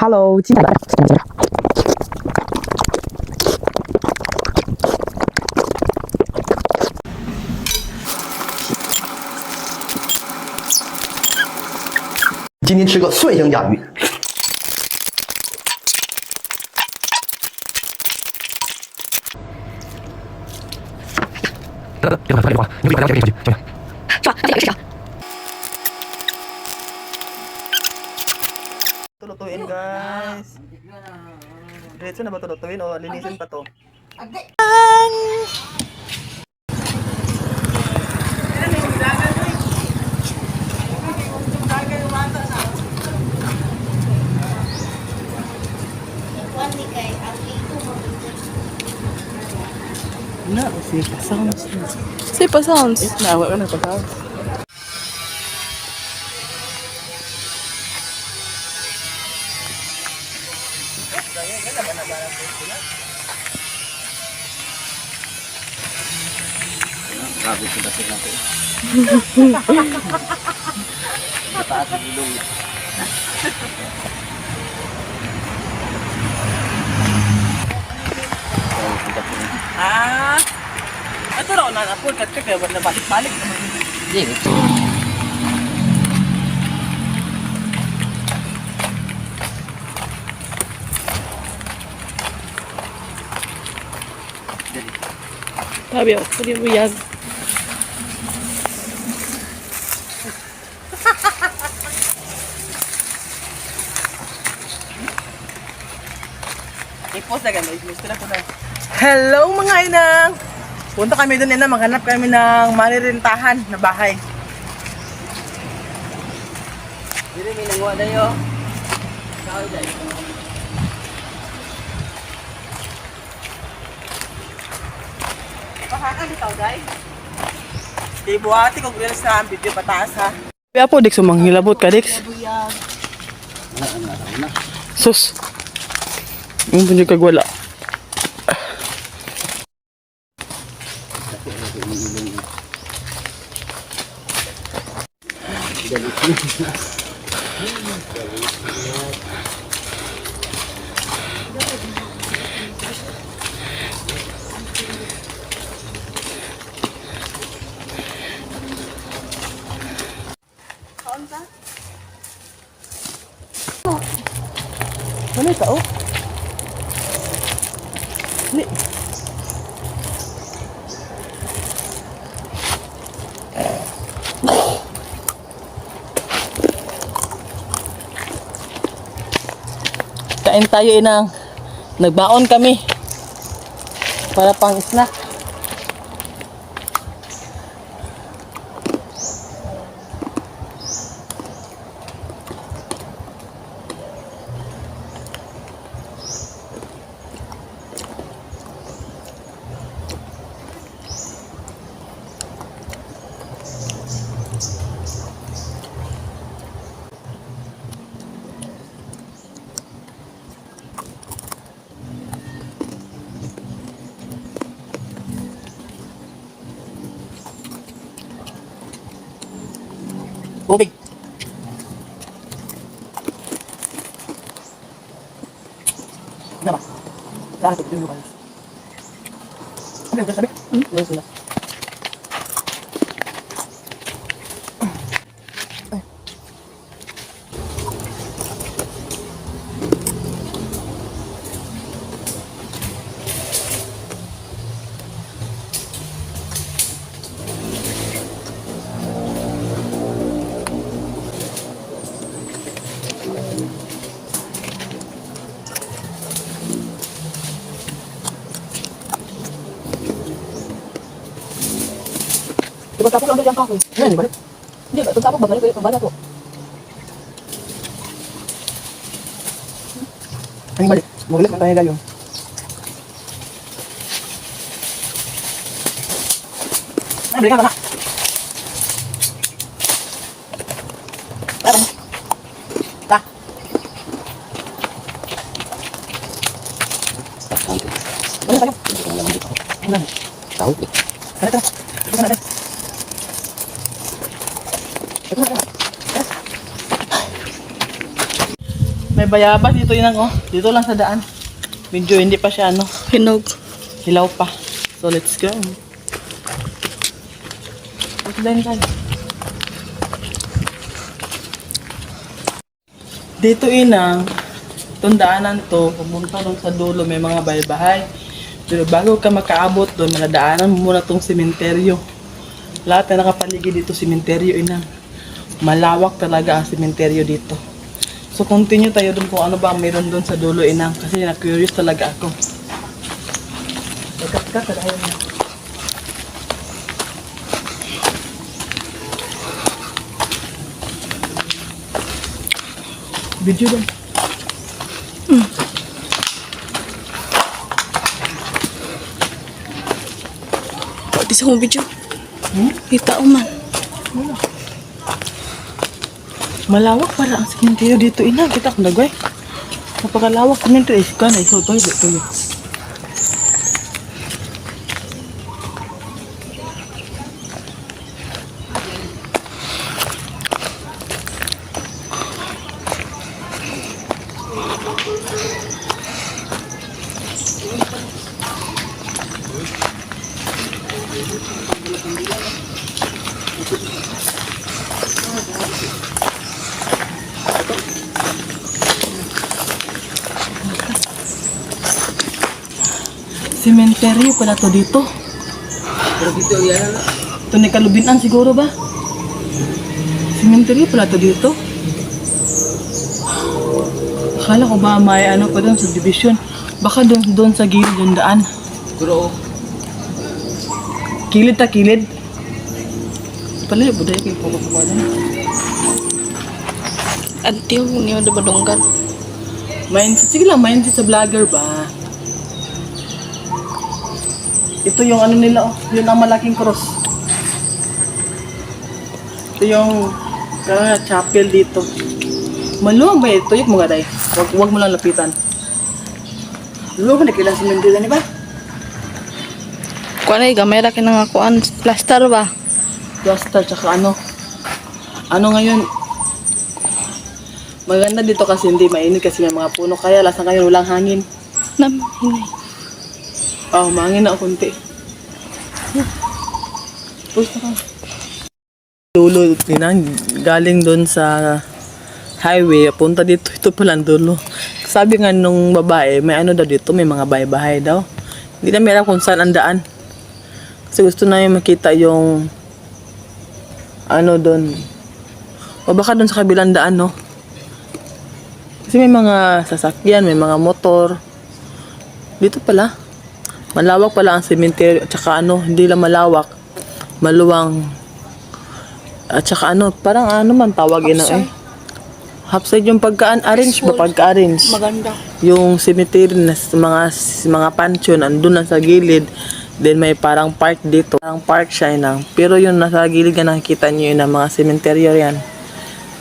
Hello，今天今天吃个蒜香甲鱼。别管别管，你把这个给我去，是吧？那这个是啥？ Tulutuin guys. Diretso na ba tulutuin o linisin pa to? Na, sipa sounds. Sipa sounds. Na, wala na pa sounds. Grabe sila sila natin. Mataas ang ilong. Ito raw na napul ka kaya wala balik-balik naman. Sabi ako, pwede mo yan. I-post na gano'n, gusto na ko na. Hello mga inang! Punta kami doon na, maghanap kami ng maririntahan na bahay. Dili may nangwa na yun. Kawin dahil. Pakaka bitaw dahil. Di buhati kong reels na ang video pataas ha. Kaya po, Dix, sumanghilabot ka, Dix. Sus. Yung punyo kagwala. Ano ito? Ni. Kain tayo, inang. Nagbaon kami. Para pang snack. Tubig. Ano ba? Saan ito? Ito ba? Ano yung sabi? Ano sila? Diba tapos lang yung kahoy? Yan, balik. Hindi ba? Itong tapos ba? Balik ko. Balik ko. Ang balik. Magalit na tayo gayon. Ay, balik ka na. Tara. Ta. Balik tayo. Ano? Tao. Tara, tara. Tara, tara. may bayabas dito yun ako. Dito lang sa daan. Medyo hindi pa siya ano. Hinog. Hilaw pa. So let's go. Let's dine tayo. Dito inang, itong daanan to, pumunta doon sa dulo, may mga bahay-bahay. Pero bago ka makaabot doon, maladaanan mo muna itong sementeryo. Lahat na nakapaligid dito, sementeryo inang. Malawak talaga ang sementeryo dito. So continue tayo doon kung ano ba meron doon sa dulo inang. Kasi na-curious talaga ako. Kat-kat, ayaw na. Video dong. Pati sa kong video. Kita ko man. Malawak para ang sementeryo dito ina. Kita ko nagway. Napakalawak sementeryo. Ika na ikaw toilet to. Sementeryo pala to dito. Pero dito yan. Ito ni Kalubinan siguro ba? Sementeryo pala to dito. Akala ko ba may ano pa doon sa division. Baka doon sa gilid yung daan. Pero kilid ta kilid. Pala yung budaya kayo pagkakuha na. Antiyo niyo na badonggan. Mindset, sige lang, mindset sa vlogger ba? Ito yung ano nila, oh. Yun ang malaking cross. Ito yung chapel dito. Maluwag ba ito? Yung mga day. Wag mo lang lapitan. Maluwag ba na kailang sementeryo ni ba? Kuan ay gamay ra kinang kuan plaster ba? Plaster, tsaka ano. Ano ngayon? Maganda dito kasi hindi mainit kasi may mga puno. Kaya lasang ngayon walang hangin. Nam hinay. Oh, mahangin na ako konti. Push na ka. Dulo, galing doon sa highway, punta dito, ito pala ang dulo. Sabi nga nung babae, may ano daw dito, may mga bahay-bahay daw. Hindi na meron kung saan ang daan. Kasi gusto na yung makita yung ano doon. O baka doon sa kabilang daan, no? Kasi may mga sasakyan, may mga motor. Dito pala. Malawak pala ang sementeryo at saka ano, hindi lang malawak, maluwang at saka ano, parang ano man tawagin na eh. Half-side yung pagka-arrange ba pagka-arrange. Maganda. Yung cemetery na mga pansyon andun lang sa gilid. Then may parang park dito. Parang park siya lang. Pero yung nasa gilid na nakikita niyo yun ang mga cemetery yan.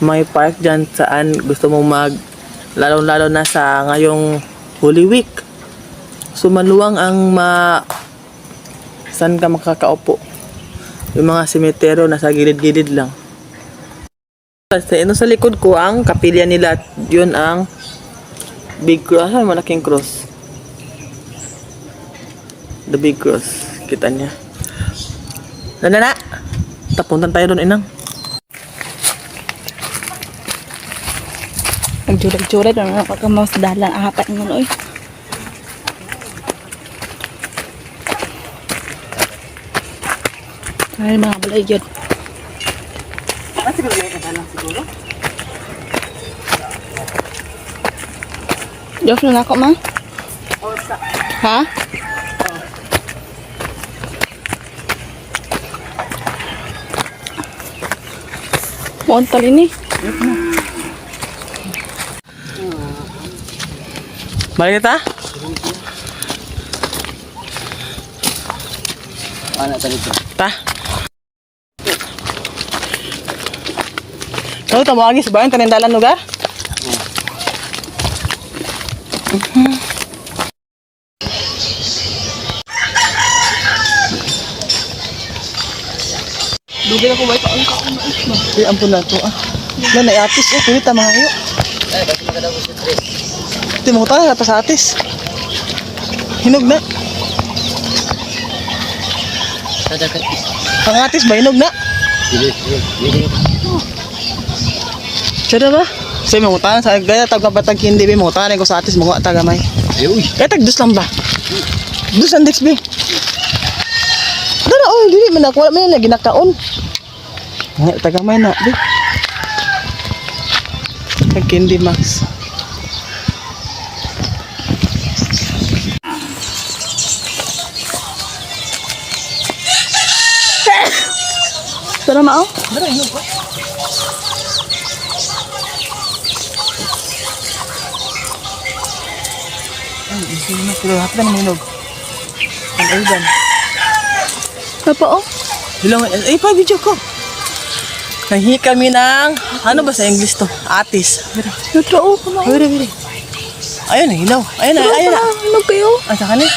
May park dyan saan gusto mong lalo-lalo na sa ngayong Holy Week. So maluwang ang saan ka makakaupo. Yung mga sementeryo nasa gilid-gilid lang. Sa likod ko ang kapilya nila. Yun ang big cross. Ay, malaking cross. The big cross. Kita niya. Na. Tapuntan tayo doon inang. Nagjurat-jurat na nakakamaw sa dalan ang hapat mo noy. Ay mga balay yun. Siguro may kadalang siguro. Diyos na ako ma? Ha? Muon tali ni. Balik kita? Anak tadi tu. Ta. Kau tahu lagi sebagian tenendalan lugar? Dugay ako ba ito ang kaon. Di ampun na to ah. Na naiapis kulit ang mga iyo. Ito mo tayo, tapos atis. Hinog na. Ang atis ba, hinog na? Siya ba? Sa mo tayo, sa gaya tagpapatag hindi ba mo tayo ko sa atis mo tagamay. Kaya tagdus lang ba? Dus ang Dex be. Dara oh, dili man ako wala man lagi nakaon. Nga tagamay na be. Tag candy max. Tara mao. Dara hinog ko. Ay, hindi na sila lahat na hinog. Ang ayban. Apa oh? Bilang, ay pa video ko. Nanghi kami ng, ano ba sa English to? Atis. Totoo ko mao. Bira, bira. Ayun na, hinog. Ayun na, ayun na. Hinog kayo. Ah, sa kanin?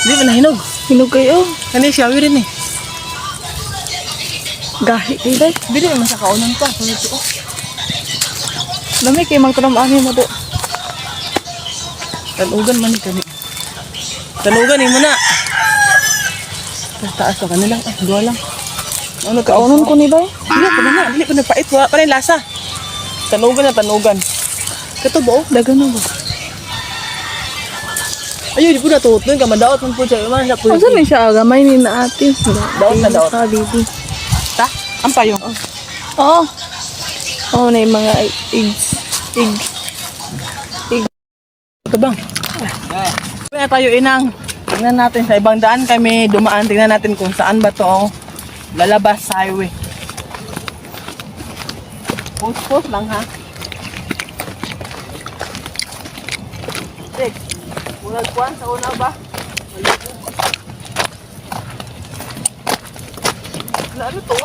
Hindi ba na hinog? Hinog kayo. Kanin siya, wirin eh. Gahi kayo day. Bili naman sa kaunan pa. Sunod ko. Lami kayo magtramani mo do. Tanugan man kani. Tanugan mo na. Taas ka kanila. Ah, dua lang. Ano ka? Kaunon ko ni bay. Dili pa na. Dili pa na pait. Wala pa rin lasa. Tanugan na tanugan. Kato ba? Dagan na ba? Ayun, di po na tuot. Doon ka madaot man po siya. Iman na po. Asa ni siya gamay ni na ate. Daot na daot. Ta baby. Ta? Ang payong. Oo. Oo na yung mga eggs. Ito bang? Kaya tayo inang. Tingnan natin sa ibang daan kami dumaan. Tingnan natin kung saan ba to lalabas sa highway. Post lang ha. Check. Murag kuwan sa una ba? Ano to?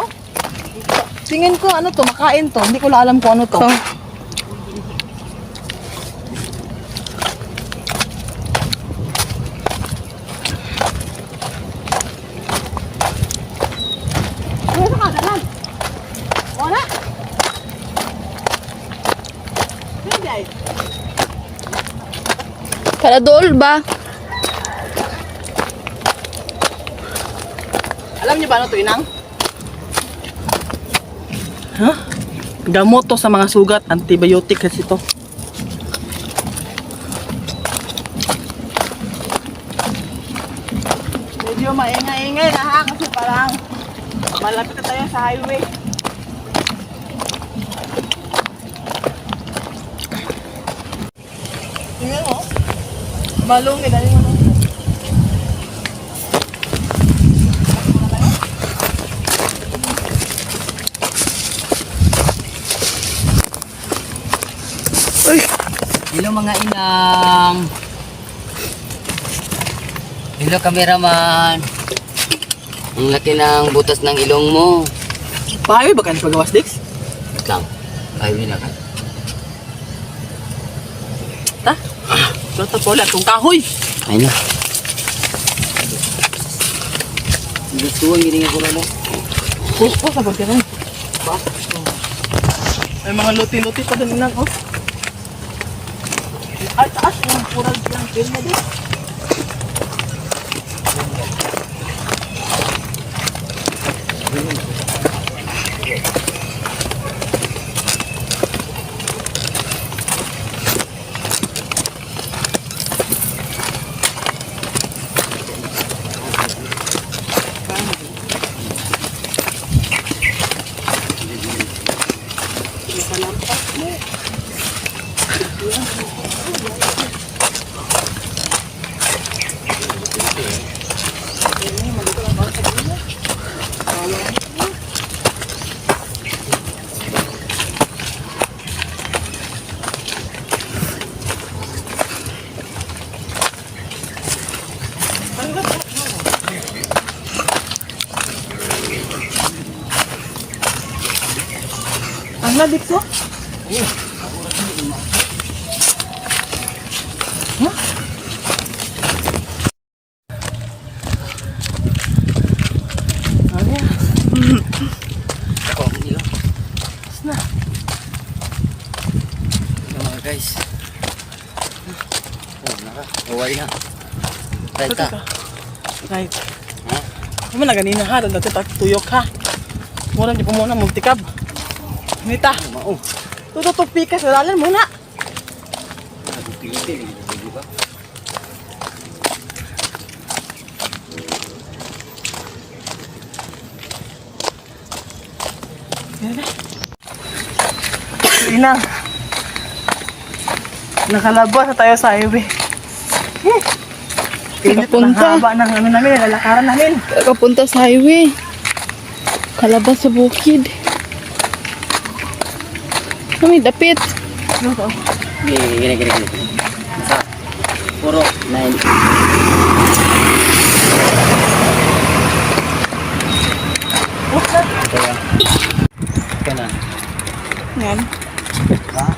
Tingin ko ano to, makain to. Hindi ko lang alam kung ano to. Oh. Paladol ba? Alam niyo ba ano to, inang? Huh? Gamot to sa mga sugat, antibiotic kasi to. Medyo maingay-ingay na ha, kasi parang malapit na tayo sa highway. Tingnan mo. Balong dali mo. Hello mga inang. Hello cameraman. Ang laki ng butas ng ilong mo. Pahawi ba ka na pagawas, Dix? Wait lang. Ay, na ka. Ta? So, ito po lang, itong kahoy. Ay na. Gusto ang giningan ko na mo. Puso sa pagkakas. May mga luti-luti pa din lang, oh. Ay, taas yung pural yung pin mo din. Ang ladik ko? Huh? Ano yan? Ako ang ilong. Na. Kaway na. Right ka. Right. Ano na ganina ha? Dati tuyok ha. Mura di po muna multikab. Nita. Mao. Tututup pikas. Walalan muna. Pili-pili di ba? Inang. Nakalabas na tayo sa highway. Init ng haba ng ano namin, lalakaran namin. Kapunta sa highway. Kalabas sa bukid. Kami, dapit. Gini. Sa puro 9. Kaya na. Yan. Ha?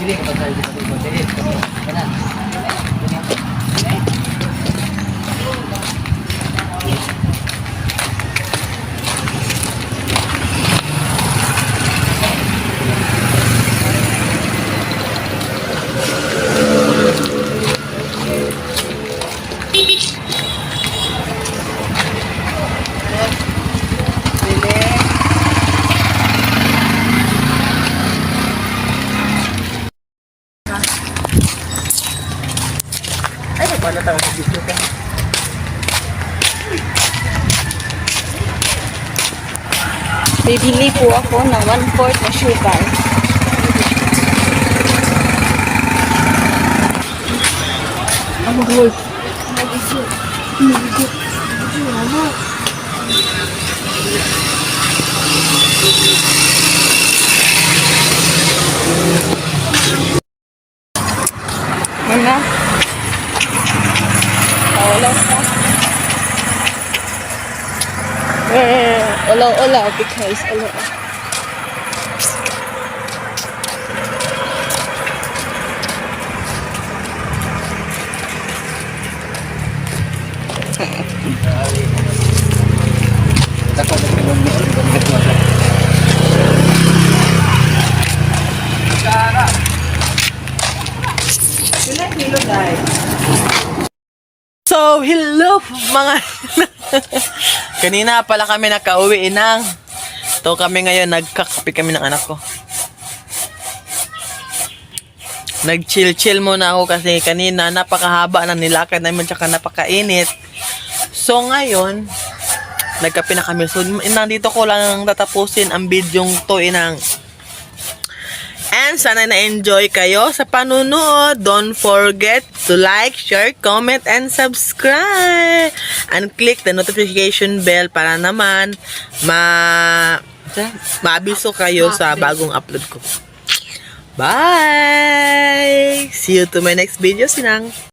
Dili ka ba tayo dito? Dili. Kana. Ay, paano tayo sa dito ka? Bibili po ako ng 1/4 na sugar. Ano gold? Mana? Wala pa. Olo, because olo. Takot na pinong mo. So, hello mga... Kanina pala kami nakauwi ng... Ito kami ngayon, nagkakape kami ng anak ko. Nag-chill-chill muna ako kasi kanina napakahaba ng nilakad namin tsaka napakainit. So ngayon, nagkape na kami. So nandito ko lang tatapusin ang bidyong to inang. And sana na-enjoy kayo sa panunood. Don't forget to like, share, comment, and subscribe. And click the notification bell para naman maabiso kayo sa bagong upload ko. Bye! See you to my next video, Sinang.